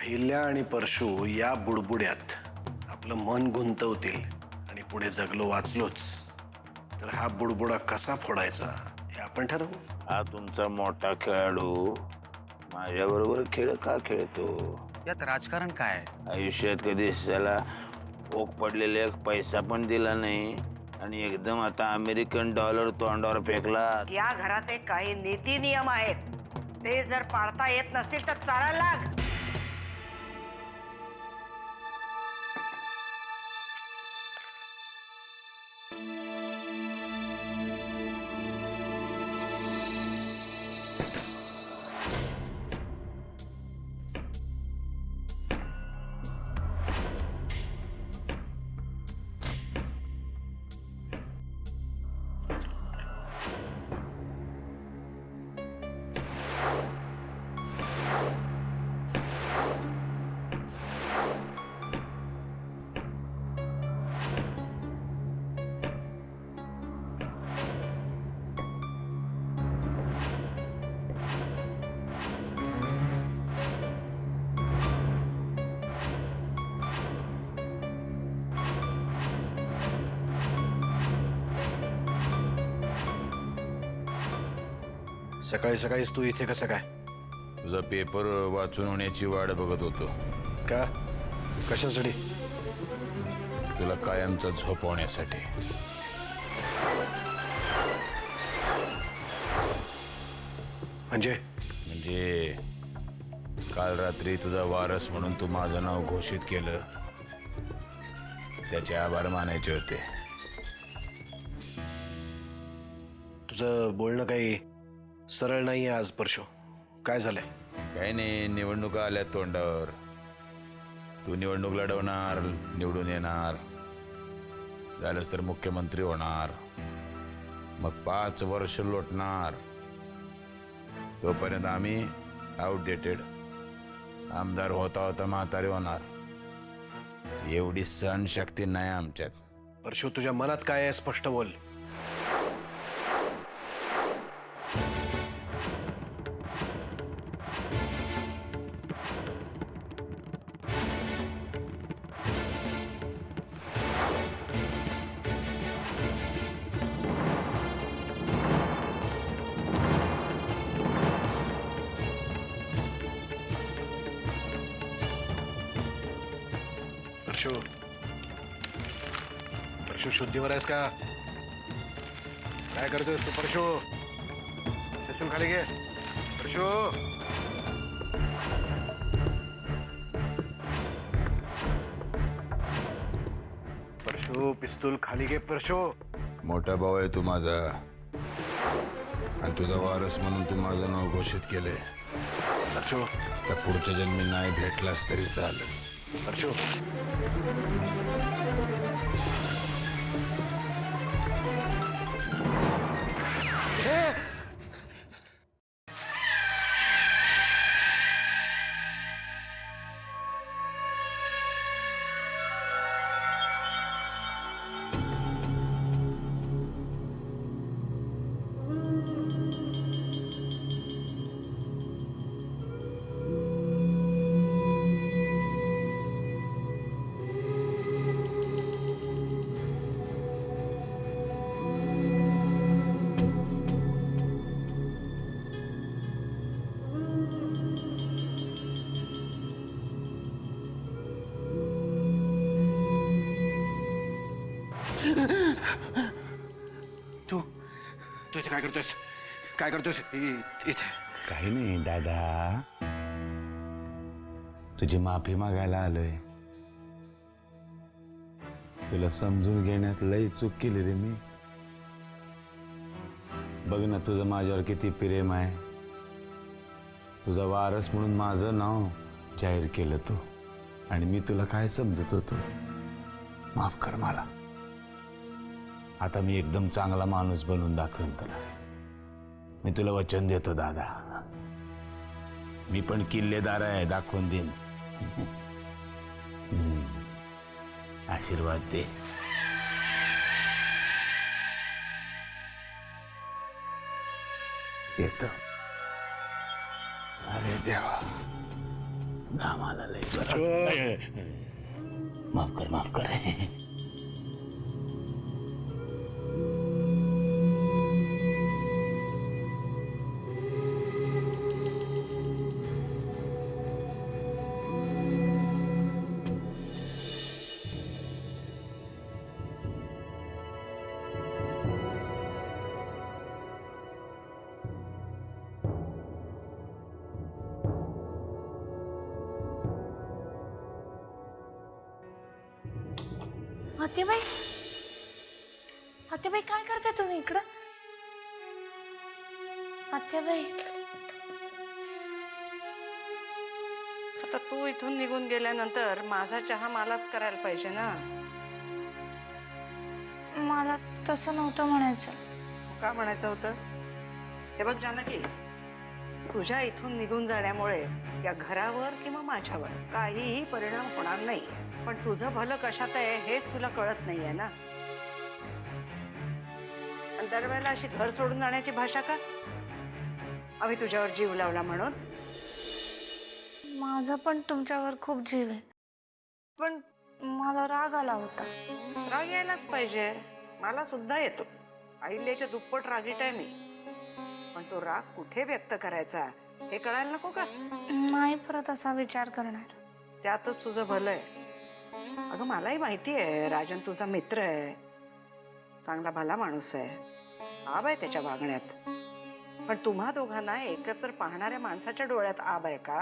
अहिल्या आणि परशू या बुडबुड्यात आपलं मन गुंतवतील आणि पुढे जगलो वाचलोच तर हा बुडबुडा कसा फोडायचा हे आपण ठरवू. हा तुमचा मोठा खेळाडू माझ्याबरोबर खेळ का खेळतो? यात राजकारण काय? आयुष्यात कधी त्याला ओक पडलेले एक पैसा पण दिला नाही आणि एकदम आता अमेरिकन डॉलर तोंडावर फेकला. या घराचे काही नीती नियम आहेत, ते जर पाळता येत नसतील तर चालायला लाग. सकाळी सकाळीच तू इथे कसं काय? तुझा पेपर वाचून होण्याची वाट बघत होतो. का? कशासाठी? तुला कायमचा झोपवण्यासाठी. म्हणजे काल रात्री तुझा वारस म्हणून तू माझं नाव घोषित केलं, त्याचे आभार मानायचे होते. तुझं बोलणं काही सरळ नाहीये आज परशू. काय झालंय? काही नाही, निवडणुका आल्या तोंडावर. तू निवडणूक लढवणार, निवडून येणार, झालंच तर मुख्यमंत्री होणार, मग 5 वर्ष लोटणार. तोपर्यंत आम्ही आउटडेटेड, आमदार होता होता म्हातारे होणार. एवढी सहनशक्ती नाही आमच्यात. परशू, तुझ्या मनात काय आहे स्पष्ट बोल. परशू शुद्धीवर आहेस का? काय करतोयस तू परशू? पिस्तूल खाली घे परशू. परशू, पिस्तूल खाली घे परशू. मोठा भाऊ आहे तू माझा, आणि तुझा वारस म्हणून तू माझं नाव घोषित केलंय. परशू, त्या पुढच्या जन्मी नाही भेटलास तरी चालेल. परशू, तू इथे काय करतोयस? काय करतोयस इथे? काही नाही दादा, तुझी माफी मागायला आलोय. तुला समजून घेण्यात लई चूक केली रे मी. बघ ना, तुझं माझ्यावर किती प्रेम आहे. तुझा वारस म्हणून माझं नाव जाहीर केलं तू, आणि मी तुला काय समजत होतो. माफ कर मला. आता मी एकदम चांगला माणूस बनून दाखवेन तुला. मी तुला वचन देतो दादा, मी पण किल्लेदार आहे, दाखवून देईन. आशीर्वाद दे. येतो. अरे देवा, घाम आला लय बरं. माफ कर माफ कर. आत्याबाई, आत्याबाई काय करताय तुम्ही इकडं? आत्याबाई, आता तू इथून निघून गेल्यानंतर माझा चहा मलाच करायला पाहिजे ना. मला तसं नव्हतं म्हणायचं. का म्हणायचं होतं? हे बघ जानकी, तुझ्या इथून निघून जाण्यामुळे या घरावर किंवा माझ्यावर काहीही परिणाम होणार नाही. पण तुझं भलं कशात आहे हेच तुला कळत नाहीये ना. आणि दरवेळेला अशी घर सोडून जाण्याची भाषा का? आम्ही तुझ्यावर जीव लावला म्हणून? माझा पण तुमच्यावर खूप जीव आहे, पण मला राग आला होता. राग यायलाच पाहिजे. मला सुद्धा येतो. अहिल्याच्या दुप्पट रागीट आहे मी. पण तो राग कुठे व्यक्त करायचा हे कळायला नको का? नाही परत असा विचार करणार. त्यातच तुझं भलं आहे. अगं मलाही माहिती आहे राजन तुझा मित्र आहे, चांगला भला माणूस आहे, आब आहे त्याच्या वागण्यात. पण तुम्हा दोघांना एकत्र पाहणाऱ्या माणसाच्या डोळ्यात आब आहे का?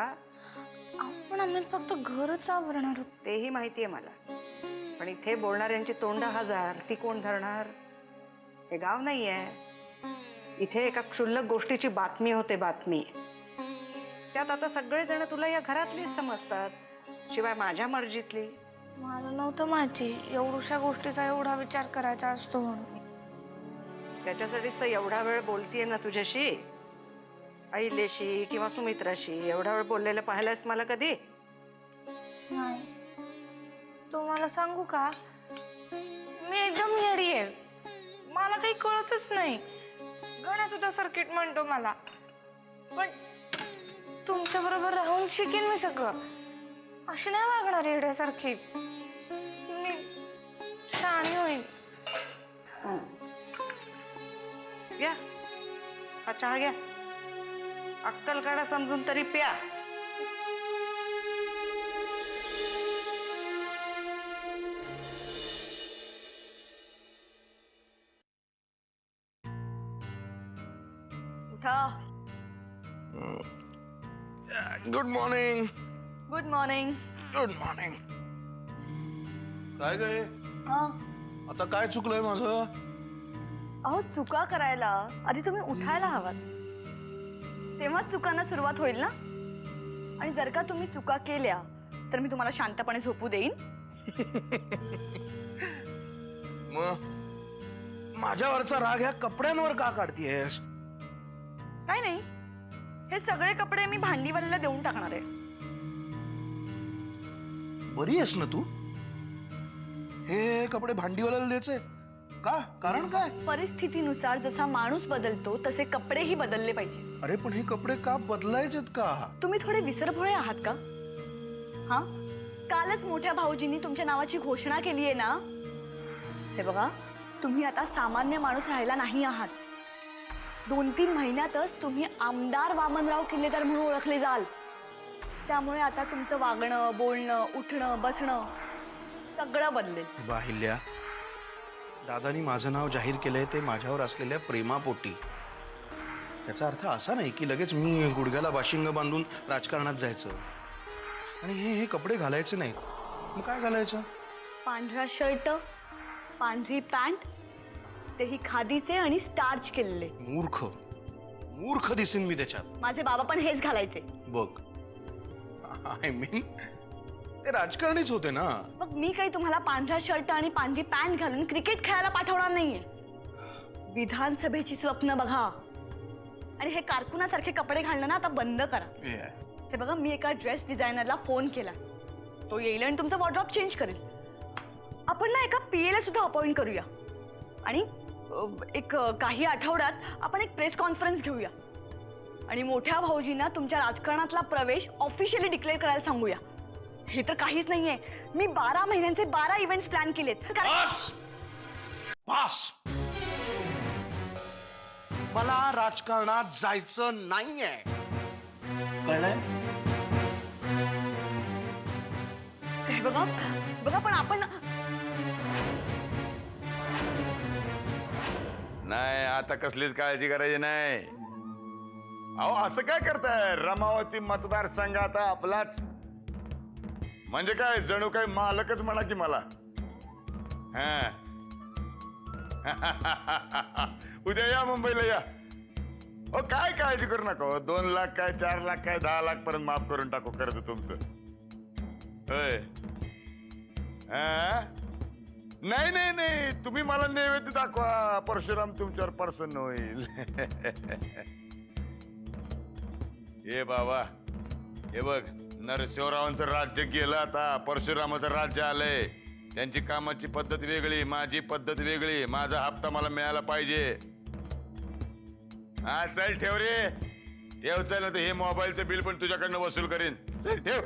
आपण आम्ही फक्त घरच आवरणार होतो. तेही माहिती आहे मला. पण इथे बोलणाऱ्यांची तोंड हजार, ती कोण धरणार? हे गाव नाही आहे. इथे एका क्षुल्लक गोष्टीची बातमी होते, बातमी. त्यात आता सगळेजण तुला या घरातलीच समजतात, शिवाय माझ्या मर्जीतली. मला नव्हतं माहिती एवढ्याशा गोष्टीचा एवढा विचार करायचा असतो म्हणून. त्याच्यासाठीच तर एवढा वेळ बोलतीये ना तुझ्याशी. अहिल्याशी किंवा सुमित्राशी एवढा वेळ बोललेलं पाहिलंयस मला कधी? नाही. तुम्हाला सांगू का, मी एकदम येडी आहे. मला काही कळतच नाही. गणा सुद्धा सर्किट म्हणतो मला. पण तुमच्या बरोबर राहून शिकेन मी सगळं. अशी नाही वागणार येड्यासारखी. मी शाणी होईल. घ्या हा चहा घ्या. अक्कल काढा समजून तरी प्या. उठा. Good morning. Good morning. Good morning. काय काय आता काय चुकलंय माझं? अहो चुका करायला आधी तुम्ही उठायला हवात, तेव्हाच चुकांना सुरुवात होईल ना. आणि जर का तुम्ही चुका केल्या तर मी तुम्हाला शांतपणे झोपू देईन? मग माझ्यावरचा राग ह्या कपड्यांवर का काढतीयस? काय नाही, हे सगळे कपडे मी भांडीवाल्याला देऊन टाकणार आहे. बरी आहेस ना तू? हे कपडे भांडीवाल्याला द्यायचे का? कारण काय? परिस्थितीनुसार जसा माणूस बदलतो तसे कपडेही बदलले पाहिजे. अरे पण हे कपडे का बदलायचेत का? तुम्ही थोडे विसरभोळे आहात का? हा, कालच मोठ्या भाऊजींनी तुमच्या नावाची घोषणा केली आहे ना. हे बघा, तुम्ही आता सामान्य माणूस राहिला नाही आहात. 2-3 महिन्यातच तुम्ही आमदार वामनराव किल्लेदार म्हणून ओळखले जाल. त्यामुळे आता तुमचं वागणं, बोलणं, उठणं, बसणं सगळं बदलेल. बाहिल्या, दादानी माझं नाव जाहीर केलंय ते माझ्यावर असलेल्या प्रेमापोटी. त्याचा अर्थ असा नाही की लगेच मी गुडघ्याला बाशिंग बांधून राजकारणात जायचं. आणि हे कपडे घालायचे नाहीत. मग काय घालायचं? पांढरा शर्ट, पांढरी पॅन्ट, तेही खादीचे आणि स्टार्च केलेले. मूर्ख मूर्ख दिसेन मी त्याच्यात. माझे बाबा पण हेच घालायचे. बघ, आय मीन ते राजकारणीच होते ना. मग मी काही तुम्हाला पांढरा शर्ट आणि पांढरी पॅन्ट घालून क्रिकेट खेळायला पाठवणार नाहीये. विधानसभेची स्वप्न बघा आणि हे कारकुनासारखे कपडे घालणं ना आता बंद करा. हे बघा, मी एका ड्रेस डिझायनरला फोन केला. तो येईल आणि तुमचं वॉर्डरोब चेंज करेल. आपण ना एका पीएला सुद्धा अपॉइंट करूया आणि एक काही आठवड्यात आपण एक प्रेस कॉन्फरन्स घेऊया आणि मोठ्या भाऊजींना तुमच्या राजकारणातला प्रवेश ऑफिशियली डिक्लेअर करायला सांगूया. हे तर काहीच नाहीये. मी 12 महिन्यांचे 12 इव्हेंट्स प्लॅन केलेत. बस बस, मला राजकारणात जायचं नाहीये, कळलंय? हे बघा बघा, पण आपण नाही, आता कसलीच काळजी करायची नाही. अहो असं काय करताय? रमावती मतदारसंघ आता आपलाच, म्हणजे काय जणू काय मालकच म्हणा की मला. हा उद्या या, मुंबईला या. हो काय काळजी करू नका. 2 लाख काय 4 लाख काय 10 लाख पर्यंत माफ करून टाकू कर्ज तुमचं. होय. हा नाही नाही नाही, तुम्ही मला नैवेद्य दाखवा, परशुराम तुमच्यावर प्रसन्न होईल. हे बाबा, हे बघ, नरसिंहरावांचं राज्य गेलं, आता परशुरामाचं राज्य आलंय. त्यांची कामाची पद्धत वेगळी, माझी पद्धत वेगळी. माझा हप्ता मला मिळाला पाहिजे. हा चल ठेव रे, ठेव. चल, तर हे मोबाईलचं बिल पण तुझ्याकडनं वसूल करीन. चल ठेव.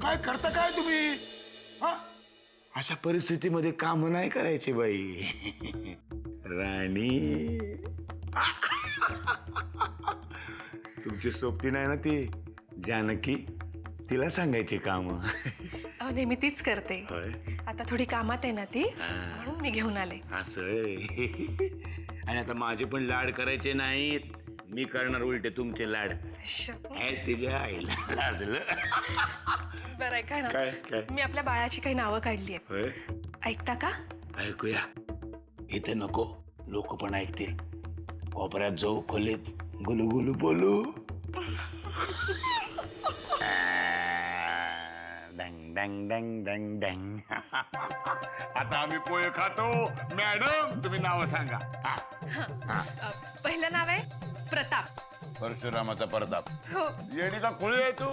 काय करता काय तुम्ही? हा, अशा परिस्थितीमध्ये काम नाही करायची बाई. राणी तुमची सोबती नाही ना ती जानकी, तिला सांगायची काम. नेहमी तीच करते. आता थोडी कामात आहे ना ती, म्हणून मी घेऊन आले. असं. आणि आता माझे पण लाड करायचे नाहीत, मी करणार उलटे तुमचे लाड. तिच्या आईला लाजलं. बरं ऐका ना, काय? मी आपल्या बाळाची काही नावं काढली आहेत, ऐकता का? ऐकूया. इथे नको, लोक पण ऐकतील. कोपऱ्यात जाऊ, खोलीत गुलू गुलू बोलू. डंग डंग डंग डंग डंग. आता आम्ही पोहे खातो. मॅडम तुम्ही नाव सांगा. पहिलं नाव आहे प्रताप. परशुरामाचा प्रताप. हो. येडीचा खुळी आहे तू.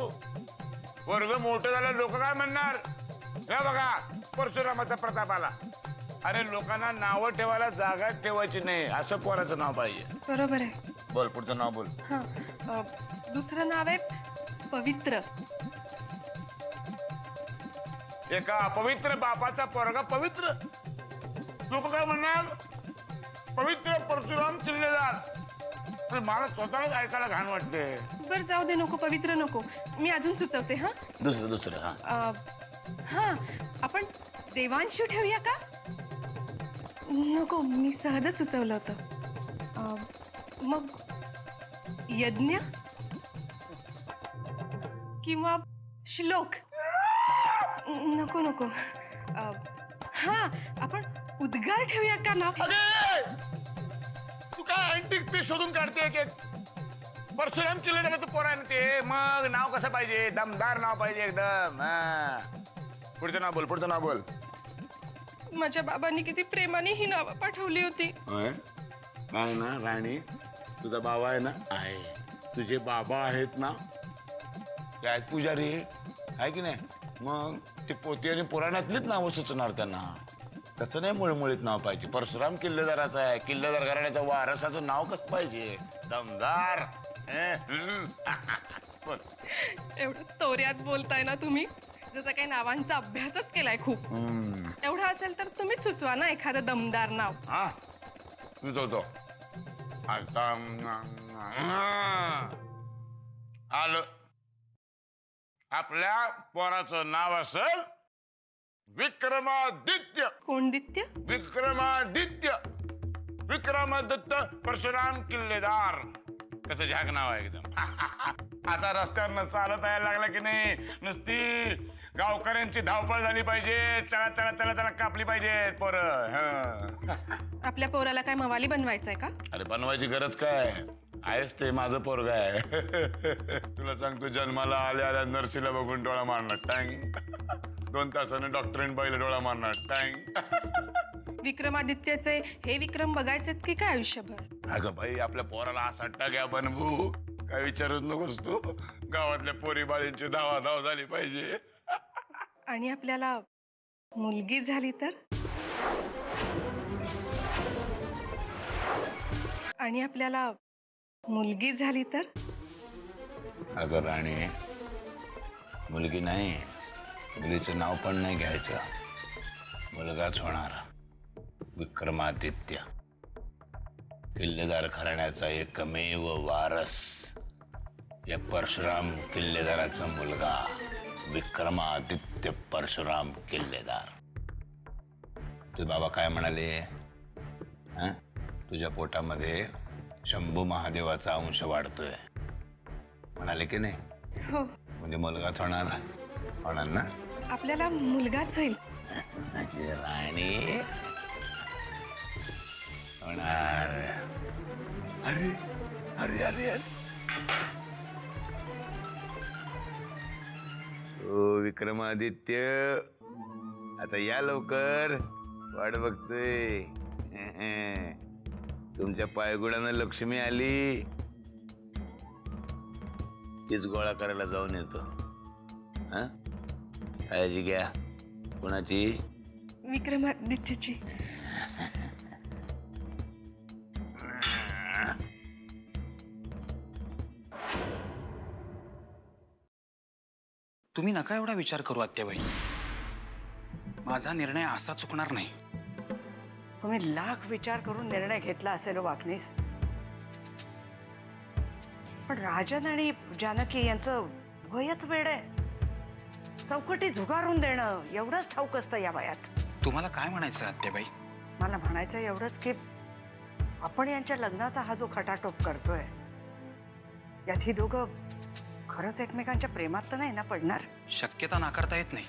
वर्ग मोठं झालं, लोक काय म्हणणार? हे बघा, परशुरामाचा प्रताप आला. अरे लोकांना नावं ठेवायला जागा ठेवायची नाही, असं पोराचं नाव पाहिजे. बरोबर आहे. बोल, पुढचं नाव बोल. दुसरं नाव आहे पवित्र. एका अपवित्र बापाचा पोरगा पवित्र. लोक काय म्हणणार? पवित्र परशुराम किल्लेदार. मला स्वतःलाच ऐकायला घाण वाटते. बरं जाऊ दे, नको पवित्र नको. मी अजून सुचवते. हा, दुसरं. हा, आपण देवांशू ठेवूया का? नको, मी सहजच सुचवलं होतं. मग यज्ञ किंवा श्लोक. नको नको. हा, आपण उद्गार ठेवूया का नाव? तू काय अँटिक पीस शोधून काढते? परशुराम किल्लेदाराचं पोर आहे ना ते. मग नाव कसं पाहिजे? दमदार नाव पाहिजे एकदम. पुढचं नाव बोल. माझ्या बाबांनी किती प्रेमाने ही नावं पाठवली होती. नाही ना राणी, तुझा बाबा आहे ना? आहे. तुझे बाबा आहेत ना, ते आहेत पुजारी, आहे की नाही? मग ते पोती आणि पुराणातलीच नावं सुचणार त्यांना. तसं नाही मुळमुळीत नाव पाहिजे. परशुराम किल्लेदाराचं आहे, किल्लेदार घराण्याच्या वारसाचं नाव कसं पाहिजे? दमदार. एवढं तोऱ्यात बोलताय ना तुम्ही, जसं काही नावांचा अभ्यासच केलाय खूप. एवढं असेल तर तुम्हीच सुचवा ना एखादं दमदार नाव. हा, सुचवतो. आलं. आपल्या पोराचं नाव असेल विक्रमादित्य. कोणदित्य? विक्रमादित्य. विक्रमादित्य परशुराम किल्लेदार. कसं झाक नाव आहे एकदम. आता रस्त्यावरनं चालत यायला लागला की नाही, नुसती गावकऱ्यांची धावपळ झाली पाहिजे. चला चला चला चला कापली पाहिजे पोरं. आपल्या पोराला काय मवाली बनवायचंय का? अरे बनवायची गरज काय आहेस, ते माझं पोरग आहे. तुला सांगतो, जन्माला आल्या आल्या नर्सीला बघून डोळा मारणार टँग. 2 तासानं डॉक्टरीन बाईला डोळा मारणार टँग. विक्रमादित्याचे हे विक्रम बघायचे की काय आयुष्यभर? अगं बाई, आपल्या पोराला असा टग्या बनवू काय विचारूच नकोस तू. गावातल्या पोरी बाळींची धावाधाव झाली पाहिजे. आणि आपल्याला मुलगी झाली तर? आणि आपल्याला मुलगी झाली तर? अगं राणी, मुलगी नाही, मुलीचं नाव पण नाही घ्यायचं, मुलगाच होणार. विक्रमादित्य, किल्लेदार घराण्याचा एकमेव वारस, या परशुराम किल्लेदाराचा मुलगा विक्रमादित्य परशुराम किल्लेदार. ते बाबा काय म्हणाले? हं? तुझ्या पोटामध्ये शंभू महादेवाचा अंश वाढतोय म्हणाले की नाही? हो. म्हणजे मुलगाच होणार ना? आपल्याला मुलगाच होईल. माझी राणी होणार. अरे अरे अरे अरे, ओ विक्रमादित्य, आता या लवकर, वाट बघतोय. तुमच्या पायगुडानं लक्ष्मी आली, तीच गोळा करायला जाऊन येतो. हा, काळजी घ्या. कुणाची? विक्रमादित्यची. तुम्ही नका एवढा विचार करू आत्याबाई. माझा निर्णय असा चुकणार नाही. तुम्ही लाख विचार करून निर्णय घेतला असेल वाकनीस, पण राजन आणि जानकी यांचं वयच वेड आहे. चौकटी झुगारून देणं एवढंच ठाऊक असतं या वयात. तुम्हाला काय म्हणायचं आत्याबाई? मला म्हणायचं एवढंच की आपण यांच्या लग्नाचा हा जो खटाटोप करतोय, यात ही दोघं खरंच एकमेकांच्या प्रेमात तर नाही ना पडणार? शक्यता नाकारता येत नाही,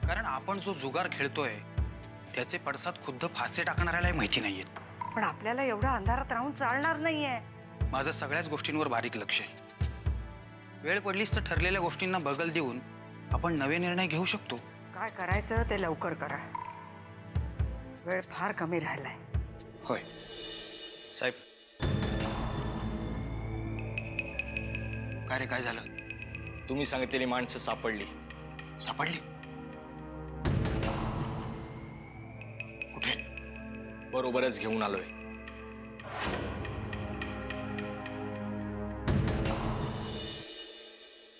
कारण आपण जो जुगार खेळतोय त्याचे पडसाद खुद्द फासे टाकणाऱ्यालाही माहिती नाहीयेत. पण आपल्याला एवढं अंधारात राहून चालणार नाहीये. माझं सगळ्याच गोष्टींवर बारीक लक्ष आहे. वेळ पडलीच तर ठरलेल्या गोष्टींना बगल देऊन आपण नवे निर्णय घेऊ शकतो. काय करायचं ते लवकर करा, वेळ फार कमी राहिलाय. होय साहेब. काय रे, काय झालं? तुम्ही सांगितलेली माणसं सापडली. सापडली? कुठे? बरोबरच घेऊन आलोय.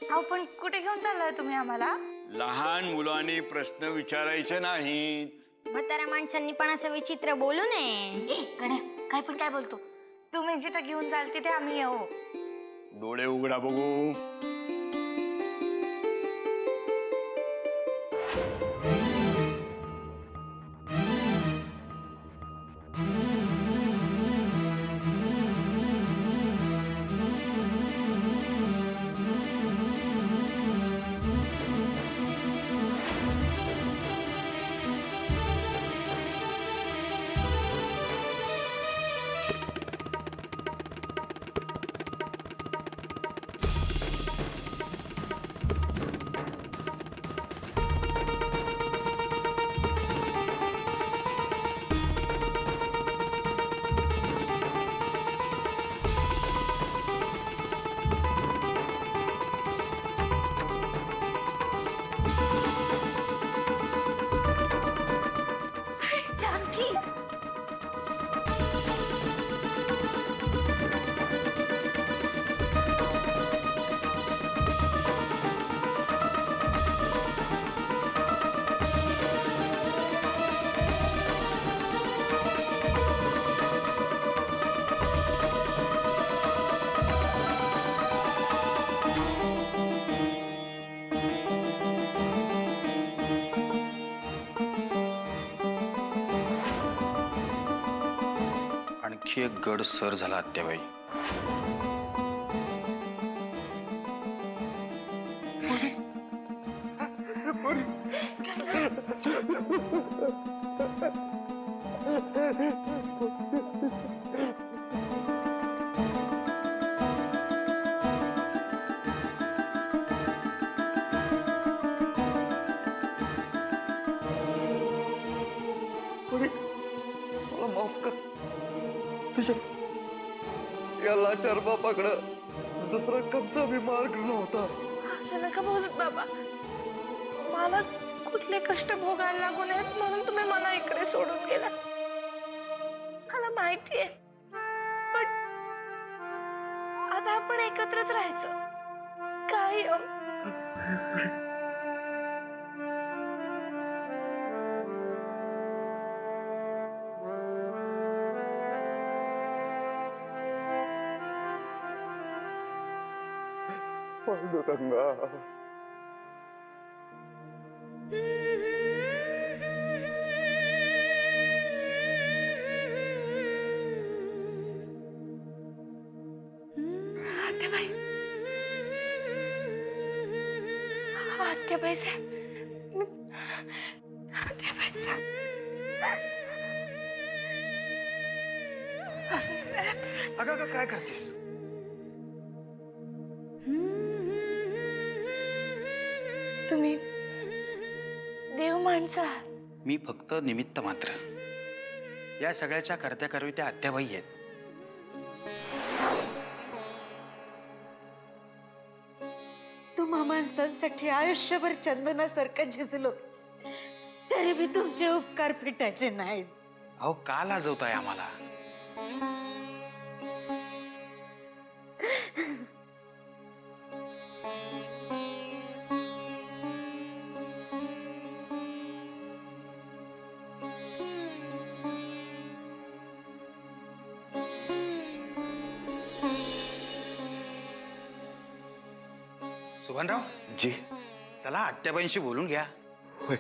अहो पण कुठे घेऊन चाललाय तुम्ही आम्हाला? लहान मुलांनी प्रश्न विचारायचे नाहीत. म्हाताऱ्या माणसांनी पण असं विचित्र बोलू नये. गण्या, काय पण काय बोलतो? तुम्ही जिथे घेऊन जाल तिथे आम्ही येऊ. डोळे उघडा बघू. आणखी एक गड सर झाला आत्याबाई. या लाचार बापाकडं दुसरा कोणता बी मार्ग नव्हता. असं नका बोलत बाबा. मला कुठले कष्ट भोगायला लागू नयेत म्हणून तुम्ही मला इकडे सोडून गेला. मला माहितीये आता आपण एकत्रच राहायचं कायम. पांडुरंगा आत्याबाई, आत्याबाई साहेब, आत्याबाई साहेब. अगं काय करतेस? तुम्ही देव माणसं आहात. मी फक्त निमित्त मात्र. या सगळ्याच्या करत्या करवी त्या आत्याबाई आहेत. तुम्हा माणसांसाठी आयुष्यभर चंदनासारखं झिजलो तरी बी तुमचे उपकार फिटायचे नाहीत. अहो का लाजवताय आम्हाला? सुभानराव जी चला आत्याबाईंशी बोलून घ्या. होय